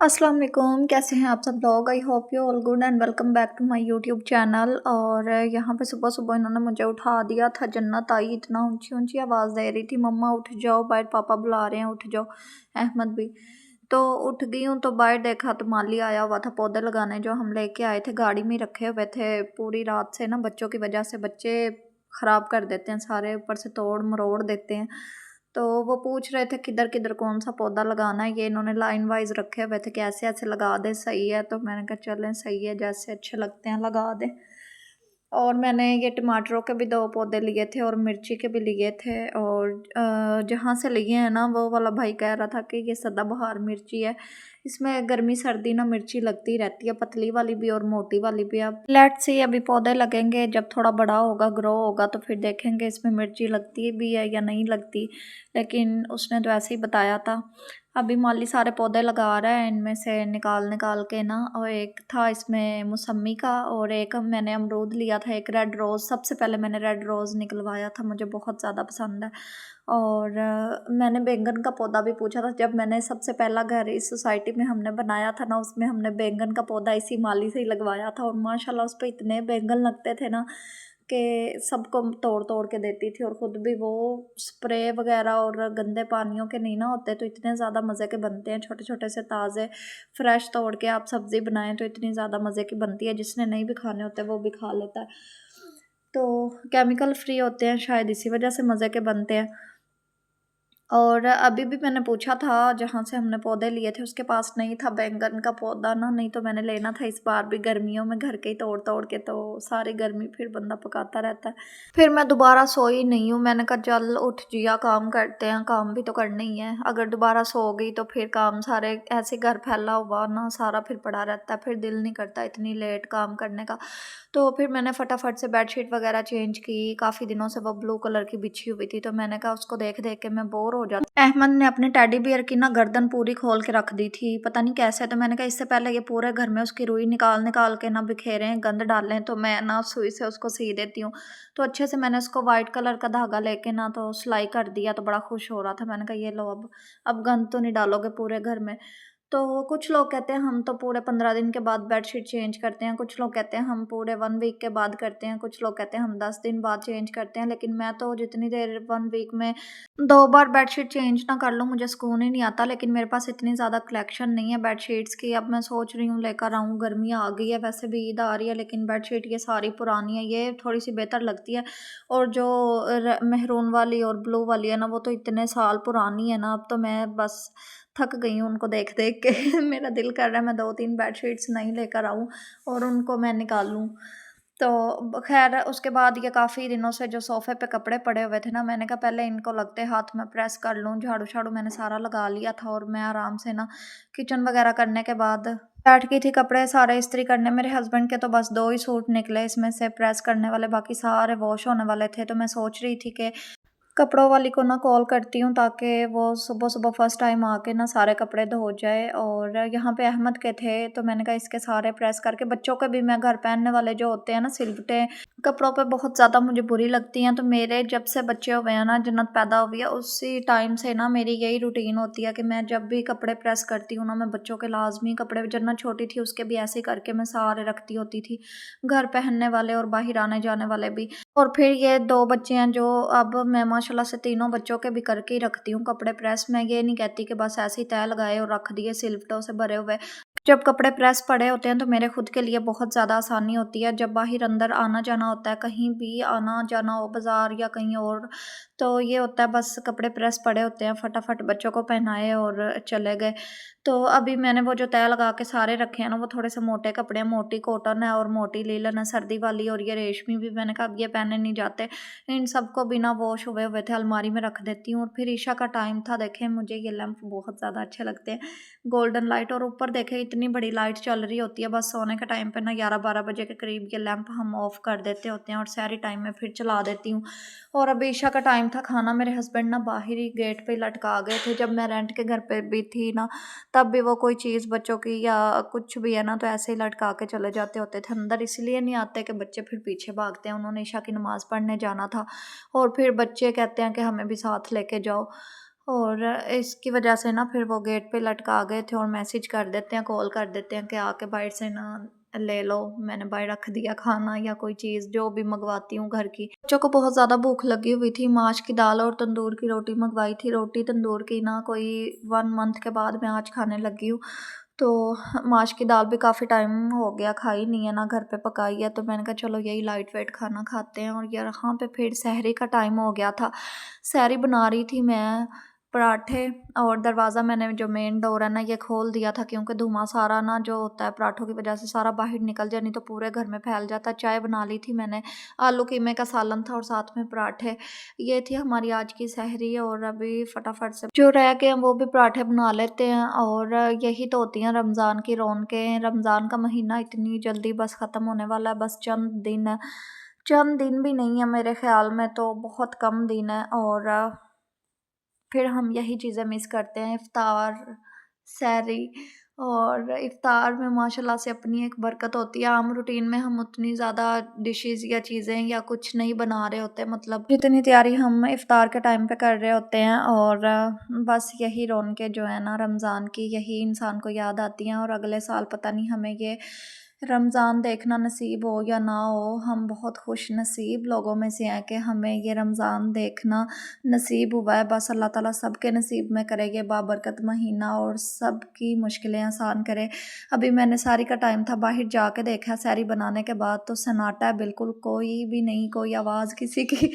अस्सलाम वालेकुम, कैसे हैं आप सब लोग? I hope you all good and welcome back to my YouTube channel. और यहाँ पे सुबह-सुबह इन्होंने मुझे उठा दिया था। जन्नत आई इतना ऊँची-ऊँची आवाज़ दे रही थी, मम्मा उठ जाओ, बाहर पापा बुला रहे हैं, उठ जाओ। अहमद भी। तो उठ गई हूँ तो बाहर देखा तो माली आया हुआ था पौधे लगाने, जो हम लेके आए थे गाड़ी में ही रखे हुए थे। पूरी रात से ना बच्चों की वजह से बच्चे ख़राब कर देते हैं सारे, ऊपर से तोड़ मरोड़ देते हैं। तो वो पूछ रहे थे किधर किधर कौन सा पौधा लगाना है, ये इन्होंने लाइन वाइज रखे हुए थे कि ऐसे ऐसे लगा दे, सही है। तो मैंने कहा चलें, सही है, जैसे अच्छे लगते हैं लगा दें। और मैंने ये टमाटरों के भी 2 पौधे लिए थे और मिर्ची के भी लिए थे। और जहाँ से लिए हैं ना, वो वाला भाई कह रहा था कि ये सदाबहार मिर्ची है, इसमें गर्मी सर्दी ना मिर्ची लगती रहती है, पतली वाली भी और मोटी वाली भी। अब लेट्स सी, अभी पौधे लगेंगे, जब थोड़ा बड़ा होगा, ग्रो होगा, तो फिर देखेंगे इसमें मिर्ची लगती भी है या नहीं लगती। लेकिन उसने तो ऐसे ही बताया था। अभी माली सारे पौधे लगा रहा है, इनमें से निकाल निकाल के ना। और एक था इसमें मौसम्मी का, और एक मैंने अमरूद लिया था, एक रेड रोज़। सबसे पहले मैंने रेड रोज़ निकलवाया था, मुझे बहुत ज़्यादा पसंद है। और मैंने बैंगन का पौधा भी पूछा था। जब मैंने सबसे पहला घर इस सोसाइटी में हमने बनाया था ना, उसमें हमने बैंगन का पौधा इसी माली से ही लगवाया था। और माशाल्लाह उस पे इतने बैंगन लगते थे ना कि सबको तोड़ तोड़ के देती थी। और ख़ुद भी वो स्प्रे वगैरह और गंदे पानियों के नहीं ना होते, तो इतने ज़्यादा मज़े के बनते हैं। छोटे छोटे से ताज़े फ्रेश तोड़ के आप सब्ज़ी बनाएं तो इतनी ज़्यादा मज़े की बनती है, जिसने नहीं भी खाने होते वो भी खा लेता है। तो केमिकल फ्री होते हैं, शायद इसी वजह से मज़े के बनते हैं। और अभी भी मैंने पूछा था, जहाँ से हमने पौधे लिए थे उसके पास नहीं था बैंगन का पौधा ना, नहीं तो मैंने लेना था इस बार भी। गर्मियों में घर के ही तोड़ तोड़ के, तो सारी गर्मी फिर बंदा पकाता रहता है। फिर मैं दोबारा सोई नहीं हूँ, मैंने कहा चल उठ जिया, काम करते हैं, काम भी तो करना ही है। अगर दोबारा सो गई तो फिर काम सारे ऐसे घर फैला हुआ ना, सारा फिर पड़ा रहता है, फिर दिल नहीं करता इतनी लेट काम करने का। तो फिर मैंने फटाफट से बेडशीट वगैरह चेंज की। काफ़ी दिनों से वो ब्लू कलर की बिछी हुई थी, तो मैंने कहा उसको देख देख के मैं बोर हो जाती। अहमद ने अपने टेडी बियर की ना गर्दन पूरी खोल के रख दी थी, पता नहीं कैसे। तो मैंने कहा इससे पहले ये पूरे घर में उसकी रुई निकाल निकाल के ना बिखेरें, गंद डालें, तो मैं ना सुई से उसको सी देती हूँ। तो अच्छे से मैंने उसको वाइट कलर का धागा लेके ना तो सिलाई कर दिया, तो बड़ा खुश हो रहा था। मैंने कहा ये लो, अब गंद तो नहीं डालोगे पूरे घर में। तो कुछ लोग कहते हैं हम तो पूरे 15 दिन के बाद बेडशीट चेंज करते हैं, कुछ लोग कहते हैं हम पूरे 1 वीक के बाद करते हैं, कुछ लोग कहते हैं हम 10 दिन बाद चेंज करते हैं। लेकिन मैं तो जितनी देर 1 वीक में 2 बार बेडशीट चेंज ना कर लूँ, मुझे सुकून ही नहीं आता। लेकिन मेरे पास इतनी ज़्यादा कलेक्शन नहीं है बेडशीट्स की। अब मैं सोच रही हूँ लेकर आऊँ, गर्मी आ गई है, वैसे भी ईद आ रही है, लेकिन बेडशीट ये सारी पुरानी है, ये थोड़ी-सी बेहतर लगती है। और जो मेहरून वाली और ब्लू वाली है ना, वो तो इतने साल पुरानी है ना, अब तो मैं बस थक गई हूँ उनको देख देख के। मेरा दिल कर रहा है मैं 2-3 बेडशीट्स नई लेकर आऊँ और उनको मैं निकालूँ। तो खैर उसके बाद ये काफ़ी दिनों से जो सोफ़े पे कपड़े पड़े हुए थे ना, मैंने कहा पहले इनको लगते हाथ में प्रेस कर लूँ। झाड़ू-शाड़ू मैंने सारा लगा लिया था और मैं आराम से ना किचन वगैरह करने के बाद बैठ गई थी कपड़े सारे इस्त्री करने। मेरे हस्बैंड के तो बस 2 ही सूट निकले इसमें से प्रेस करने वाले, बाकी सारे वॉश होने वाले थे। तो मैं सोच रही थी कि कपड़ों वाली को ना कॉल करती हूँ, ताकि वो सुबह-सुबह फर्स्ट टाइम आके ना सारे कपड़े धो जाए। और यहाँ पे अहमद के थे, तो मैंने कहा इसके सारे प्रेस करके, बच्चों के भी मैं घर पहनने वाले जो होते हैं ना सिलवटें, कपड़ों पे बहुत ज़्यादा मुझे बुरी लगती हैं। तो मेरे जब से बच्चे हुए हैं ना, जन्नत पैदा हुई है, उसी टाइम से ना मेरी यही रूटीन होती है कि मैं जब भी कपड़े प्रेस करती हूँ ना, मैं बच्चों के लाज़मी कपड़े, जन्नत छोटी थी उसके भी ऐसे ही करके मैं सारे रखती होती थी, घर पहनने वाले और बाहर आने-जाने वाले भी। और फिर ये 2 बच्चे हैं जो अब मैं माशाल्लाह से तीनों बच्चों के भी करके ही रखती हूँ कपड़े प्रेस। मैं ये नहीं कहती कि बस ऐसे ही तह लगाए और रख दिए सिलवटों से भरे हुए। जब कपड़े प्रेस पड़े होते हैं तो मेरे खुद के लिए बहुत ज़्यादा आसानी होती है। जब बाहर अंदर आना-जाना होता है, कहीं भी आना-जाना हो बाज़ार या कहीं और, तो ये होता है बस कपड़े प्रेस पड़े होते हैं, फटाफट बच्चों को पहनाए और चले गए। तो अभी मैंने वो जो तह लगा के सारे रखे हैं ना, वो थोड़े से मोटे कपड़े हैं, मोटी कॉटन है और मोटी लीलन है सर्दी वाली, और ये रेशमी भी मैंने कहा अब ये पहने नहीं जाते। इन सबको बिना वॉश हुए हुए थे अलमारी में रख देती हूँ। और फिर ईशा का टाइम था, देखें मुझे ये लैंप बहुत ज़्यादा अच्छे लगते हैं, गोल्डन लाइट। और ऊपर देखें इतनी बड़ी लाइट चल रही होती है, बस सोने के टाइम पे ना 11-12 बजे के करीब ये लैंप हम ऑफ कर देते होते हैं और सहरी टाइम में फिर चला देती हूँ। और अभी ईशा का टाइम था, खाना मेरे हस्बैंड ना बाहर ही गेट पे ही लटका गए थे। जब मैं रेंट के घर पे भी थी ना, तब भी वो कोई चीज़ बच्चों की या कुछ भी है ना, तो ऐसे ही लटका के चले जाते होते थे अंदर। इसलिए नहीं आते कि बच्चे फिर पीछे भागते हैं। उन्होंने ईशा की नमाज़ पढ़ने जाना था और फिर बच्चे कहते हैं कि हमें भी साथ लेके जाओ। और इसकी वजह से ना फिर वो गेट पे लटका गए थे और मैसेज कर देते हैं, कॉल कर देते हैं कि आके बाहर से ना ले लो, मैंने बाहर रख दिया खाना या कोई चीज़ जो भी मंगवाती हूँ घर की। बच्चों को बहुत ज़्यादा भूख लगी हुई थी, माश की दाल और तंदूर की रोटी मंगवाई थी। रोटी तंदूर की ना कोई 1 मंथ के बाद मैं आज खाने लगी हूँ। तो माश की दाल भी काफ़ी टाइम हो गया खाई नहीं है, ना घर पे पकाई है, तो मैंने कहा चलो यही लाइट वेट खाना खाते हैं। और यहाँ पे फिर सहरी का टाइम हो गया था। सहरी बना रही थी मैं, पराठे, और दरवाज़ा मैंने जो मेन डोर है ना ये खोल दिया था, क्योंकि धुआँ सारा ना जो होता है पराठों की वजह से सारा बाहर निकल जाए, नहीं तो पूरे घर में फैल जाता। चाय बना ली थी मैंने, आलू कीमे का सालन था और साथ में पराठे। ये थी हमारी आज की सहरी। और अभी फटाफट से जो रह गए हैं वो भी पराठे बना लेते हैं। और यही तो होती हैं रमज़ान की रौनकें। रमज़ान का महीना इतनी जल्दी बस ख़त्म होने वाला है, बस चंद दिन है। चंद दिन भी नहीं है मेरे ख़्याल में, तो बहुत कम दिन है। और फिर हम यही चीज़ें मिस करते हैं, इफ़्तार, सहरी। और इफ़्तार में माशाल्लाह से अपनी एक बरकत होती है। आम रूटीन में हम उतनी ज़्यादा डिशेज़ या चीज़ें या कुछ नहीं बना रहे होते, मतलब जितनी तैयारी हम इफ़्तार के टाइम पे कर रहे होते हैं। और बस यही रौनकें जो है ना रमज़ान की, यही इंसान को याद आती हैं। और अगले साल पता नहीं हमें ये रमज़ान देखना नसीब हो या ना हो, हम बहुत खुश नसीब लोगों में से हैं कि हमें ये रमज़ान देखना नसीब हुआ है। बस अल्लाह ताला सबके नसीब में करे ये बाबरकत महीना और सबकी मुश्किलें आसान करे। अभी मैंने सहरी का टाइम था, बाहर जाके देखा सहरी बनाने के बाद तो सन्नाटा है बिल्कुल, कोई भी नहीं, कोई आवाज़ किसी की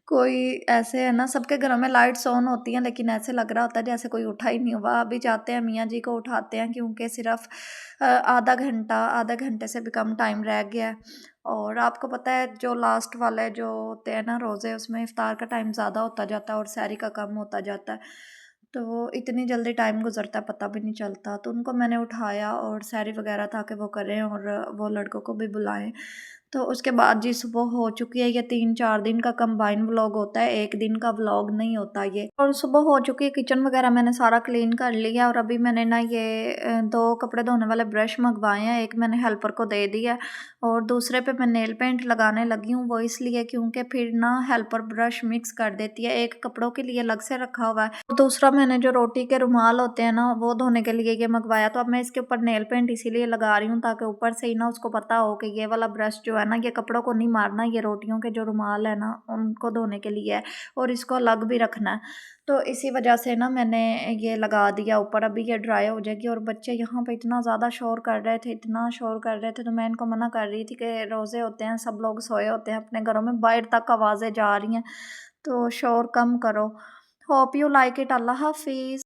कोई। ऐसे है ना सबके घरों में लाइट्स ऑन होती हैं, लेकिन ऐसे लग रहा होता है जैसे कोई उठा ही नहीं हुआ। अभी जाते हैं मियाँ जी को उठाते हैं, क्योंकि सिर्फ आधा घंटे से भी कम टाइम रह गया है। और आपको पता है जो लास्ट वाले जो होते हैं ना रोज़े, उसमें इफ़्तार का टाइम ज़्यादा होता जाता है और सहरी का कम होता जाता है। तो इतनी जल्दी टाइम गुज़रता है पता भी नहीं चलता। तो उनको मैंने उठाया और सहरी वग़ैरह ताकि वो करें और वो लड़कों को भी बुलाएँ। तो उसके बाद जी सुबह हो चुकी है। ये 3-4 दिन का कंबाइन व्लॉग होता है, 1 दिन का व्लॉग नहीं होता ये। और सुबह हो चुकी है, किचन वगैरह मैंने सारा क्लीन कर लिया। और अभी मैंने ना ये 2 कपड़े धोने वाले ब्रश मँगवाए हैं, एक मैंने हेल्पर को दे दिया और दूसरे पे मैं नेल पेंट लगाने लगी हूँ। वो इसलिए क्योंकि फिर ना हेल्पर ब्रश मिक्स कर देती है, एक कपड़ों के लिए अलग से रखा हुआ है और दूसरा मैंने जो रोटी के रुमाल होते हैं ना वो धोने के लिए ये मँगवाया। तो अब मैं इसके ऊपर नेल पेंट इसीलिए लगा रही हूँ ताकि ऊपर से ही ना उसको पता हो कि ये वाला ब्रश जो है ना ये कपड़ों को नहीं मारना, ये रोटियों के जो रुमाल है ना उनको धोने के लिए है और इसको अलग भी रखना है। तो इसी वजह से ना मैंने ये लगा दिया ऊपर, अभी ये ड्राई हो जाएगी। और बच्चे यहाँ पे इतना ज़्यादा शोर कर रहे थे, इतना शोर कर रहे थे, तो मैं इनको मना कर रही थी कि रोज़े होते हैं, सब लोग सोए होते हैं अपने घरों में, बाहर तक आवाज़ें जा रही हैं, तो शोर कम करो। Hope you like it. अल्लाह हाफिज़।